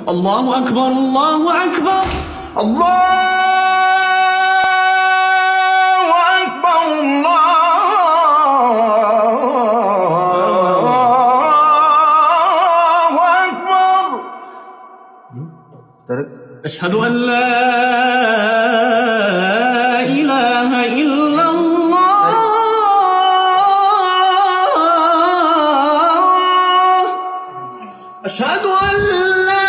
الله أكبر الله أكبر الله أكبر الله أكبر. أشهد أن لا إله إلا الله أشهد أن لا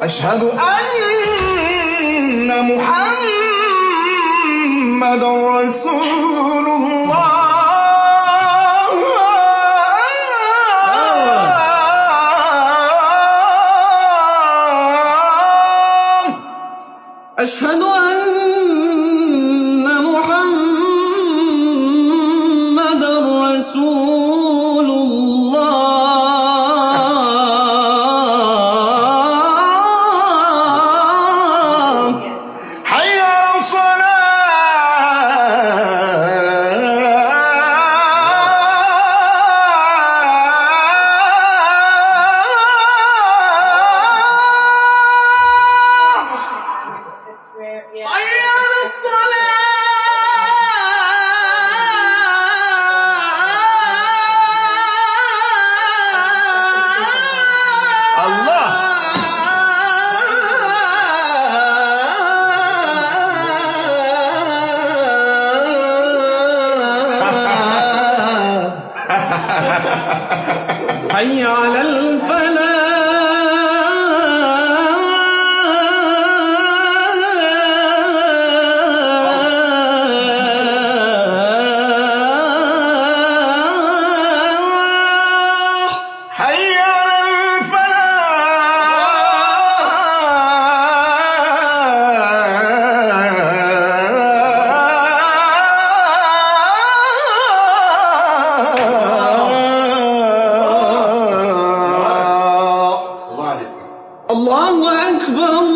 أشهد أن محمدًا رسول الله. أشهد أن محمدًا رسول الله. حي على حي على الفلاح. حي على الله أكبر